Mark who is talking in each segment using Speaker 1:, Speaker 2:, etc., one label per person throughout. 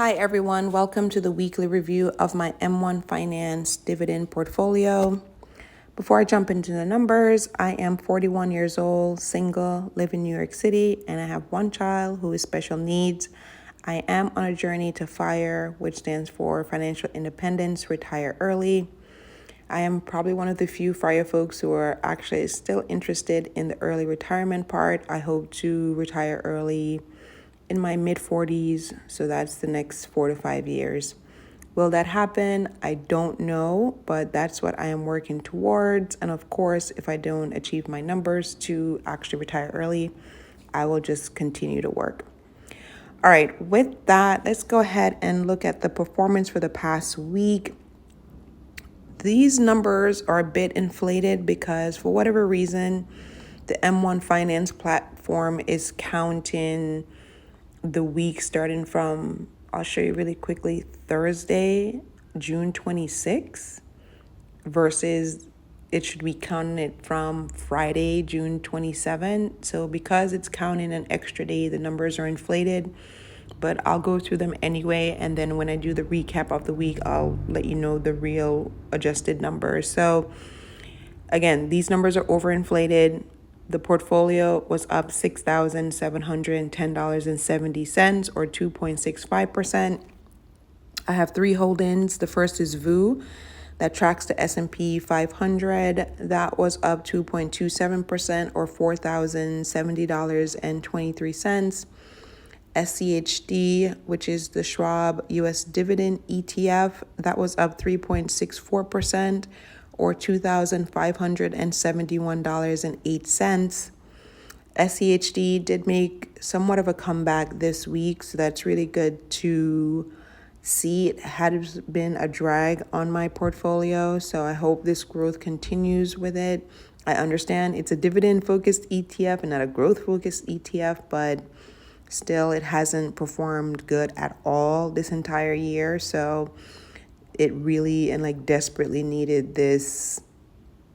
Speaker 1: Hi everyone, welcome to the weekly review of my M1 Finance dividend portfolio. Before I jump into the numbers, I am 41 years old, single, live in New York City, and I have one child who is special needs. I am on a journey to FIRE, which stands for Financial Independence, Retire Early. I am probably one of the few FIRE folks who are actually still interested in the early retirement part. I hope to retire early in my mid-40s, so that's the next 4 to 5 years. Will that happen? I don't know, but that's what I am working towards. And of course, if I don't achieve my numbers to actually retire early, I will just continue to work. All right, with that, let's go ahead and look at the performance for the past week. These numbers are a bit inflated because for whatever reason, the M1 Finance platform is counting the week starting from, I'll show you really quickly, Thursday, June 26th, versus it should be counting it from Friday, June 27th. So because it's counting an extra day, the numbers are inflated, but I'll go through them anyway. And then when I do the recap of the week, I'll let you know the real adjusted numbers. So again, these numbers are overinflated. The portfolio was up $6,710.70 or 2.65%. I have three holdings. The first is VOO that tracks the S&P 500. That was up 2.27% or $4,070.23. SCHD, which is the Schwab US Dividend ETF, that was up 3.64% or $2,571.08. SCHD did make somewhat of a comeback this week, so that's really good to see. It had been a drag on my portfolio, so I hope this growth continues with it. I understand it's a dividend-focused ETF and not a growth-focused ETF, but still it hasn't performed good at all this entire year, so it really and desperately needed this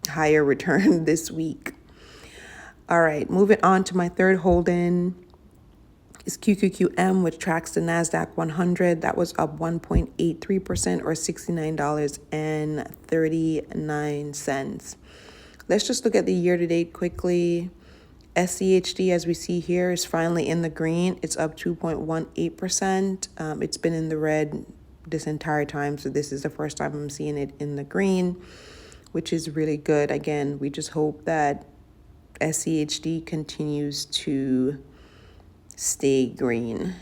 Speaker 1: higher return this week. All right, moving on to my third holding is QQQM, which tracks the NASDAQ 100. That was up 1.83% or $69.39. Let's just look at the year-to-date quickly. SCHD, as we see here, is finally in the green. It's up 2.18%. It's been in the red this entire time, so this is the first time I'm seeing it in the green, which is really good. Again, we just hope that SCHD continues to stay green.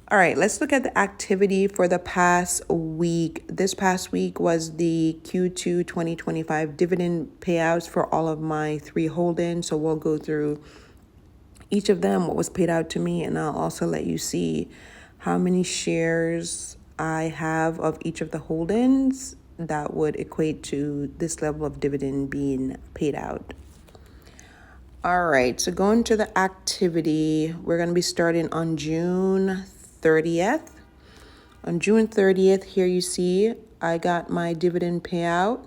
Speaker 1: All right, let's look at the activity for the past week. This past week was the Q2 2025 dividend payouts for all of my three holdings. So we'll go through each of them, what was paid out to me, and I'll also let you see how many shares I have of each of the holdings that would equate to this level of dividend being paid out. All right, so going to the activity, we're going to be starting on June 30th. On June 30th, here you see I got my dividend payout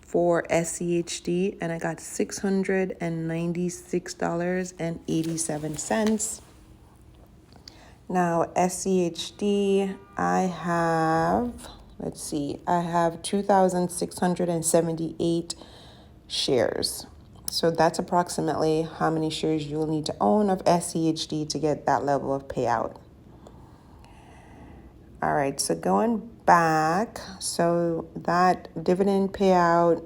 Speaker 1: for SCHD, and I got $696.87. Now, SCHD, I have 2,678 shares. So that's approximately how many shares you'll need to own of SCHD to get that level of payout. All right, so going back, so that dividend payout,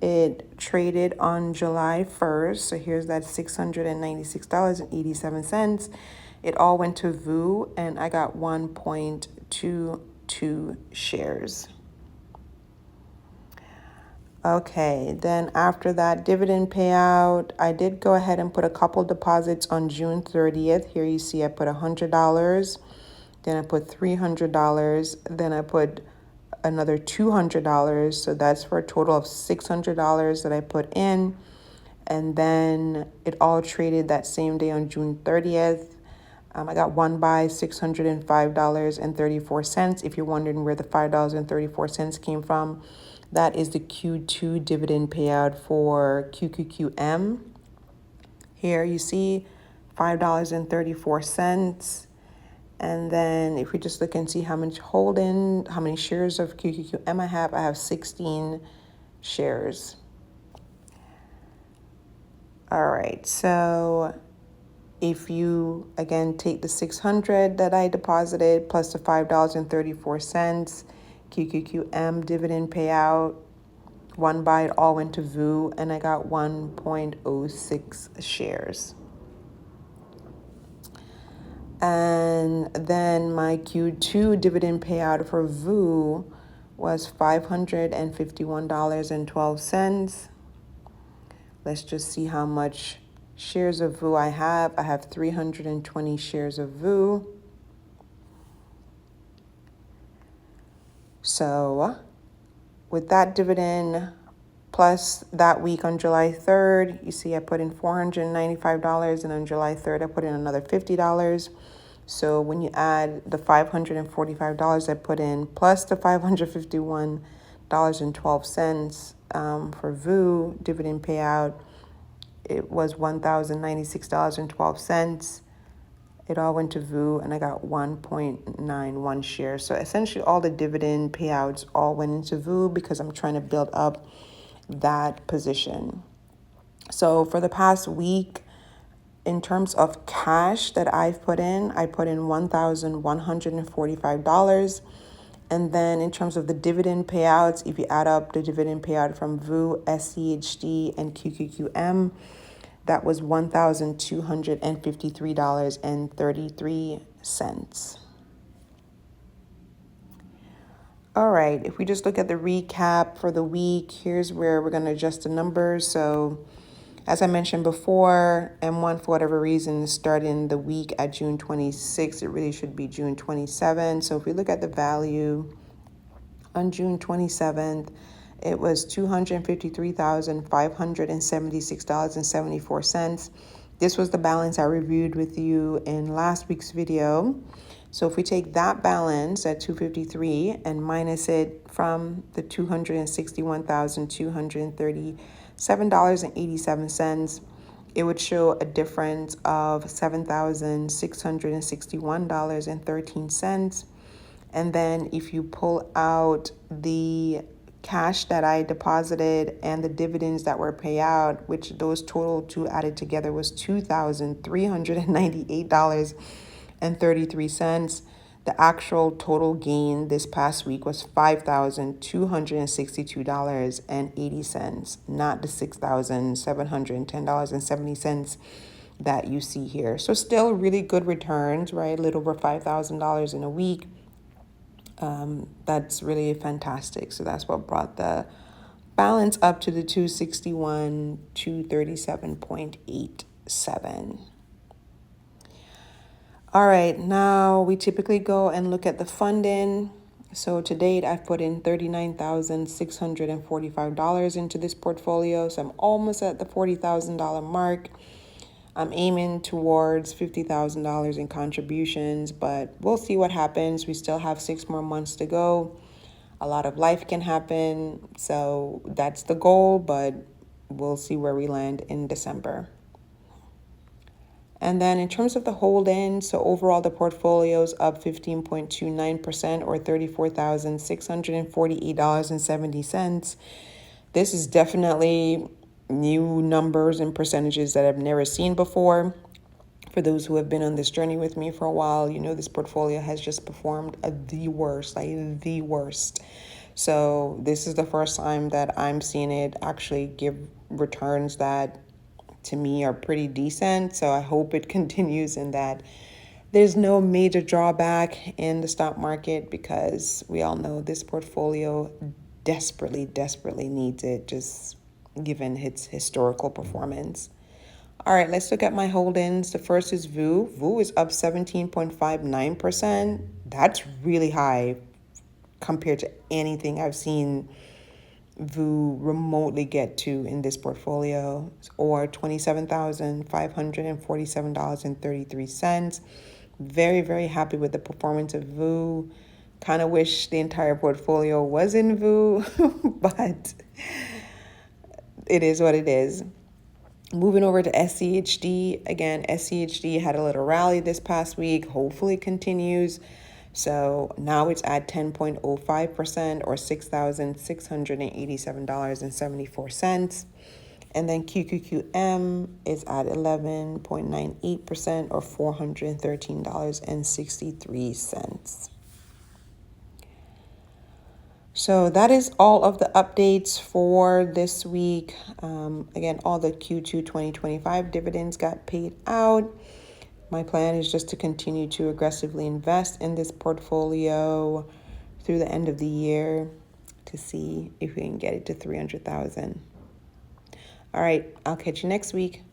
Speaker 1: it traded on July 1st. So here's that $696.87. It all went to VOO, and I got 1.22 shares. Okay, then after that dividend payout, I did go ahead and put a couple deposits on June 30th. Here you see I put $100. Then I put $300, then I put another $200, so that's for a total of $600 that I put in. And then it all traded that same day on June 30th. I got one buy, $605.34. If you're wondering where the $5.34 came from, that is the Q2 dividend payout for QQQM. Here you see $5.34. And then if we just look and see how many shares of QQQM I have 16 shares. All right, so if you, again, take the 600 that I deposited plus the $5.34 QQQM dividend payout, one buy, it all went to VOO, and I got 1.06 shares. And then my Q2 dividend payout for VOO was $551.12. Let's just see how much shares of VOO I have. I have 320 shares of VOO. So with that dividend plus that week on July 3rd, you see I put in $495, and on July 3rd I put in another $50. So when you add the $545 I put in plus the $551.12 for VOO dividend payout, it was $1,096.12. It all went to VOO, and I got 1.91 shares. So essentially all the dividend payouts all went into VOO because I'm trying to build up that position. So for the past week, in terms of cash that I've put in, I put in $1,145. And then in terms of the dividend payouts, if you add up the dividend payout from VOO, SCHD, and QQQM, that was $1,253.33. All right, if we just look at the recap for the week, here's where we're going to adjust the numbers. So as I mentioned before, M1, for whatever reason, starting the week at June 26th. It really should be June 27th. So if we look at the value on June 27th, it was $253,576.74. This was the balance I reviewed with you in last week's video. So if we take that balance at 253 and minus it from the $261,237.87, it would show a difference of $7,661.13. And then if you pull out the cash that I deposited and the dividends that were paid out, which those total two added together was $2,398.33. The actual total gain this past week was $5,262.80, not the $6,710.70 that you see here. So still really good returns, right? A little over $5,000 in a week. That's really fantastic. So that's what brought the balance up to the 261, 237.87. All right, now we typically go and look at the funding. So to date, I've put in $39,645 into this portfolio. So I'm almost at the $40,000 mark. I'm aiming towards $50,000 in contributions, but we'll see what happens. We still have 6 more months to go. A lot of life can happen. So that's the goal, but we'll see where we land in December. And then in terms of the hold-in, so overall the portfolio is up 15.29% or $34,648.70. This is definitely new numbers and percentages that I've never seen before. For those who have been on this journey with me for a while, you know this portfolio has just performed the worst. So this is the first time that I'm seeing it actually give returns that to me are pretty decent. So I hope it continues and that there's no major drawback in the stock market, because we all know this portfolio desperately needs it, just given its historical performance. All right, let's look at my holdings. The first is VOO. VOO is up 17.59%. That's really high compared to anything I've seen VOO remotely get to in this portfolio, or $27,547.33. Very happy with the performance of VOO. Kind of wish the entire portfolio was in VOO, but it is what it is. Moving over to SCHD, again, SCHD had a little rally this past week, hopefully continues. So now it's at 10.05% or $6,687.74. And then QQQM is at 11.98% or $413.63. So that is all of the updates for this week. Again, all the Q2 2025 dividends got paid out. My plan is just to continue to aggressively invest in this portfolio through the end of the year to see if we can get it to 300,000. All right, I'll catch you next week.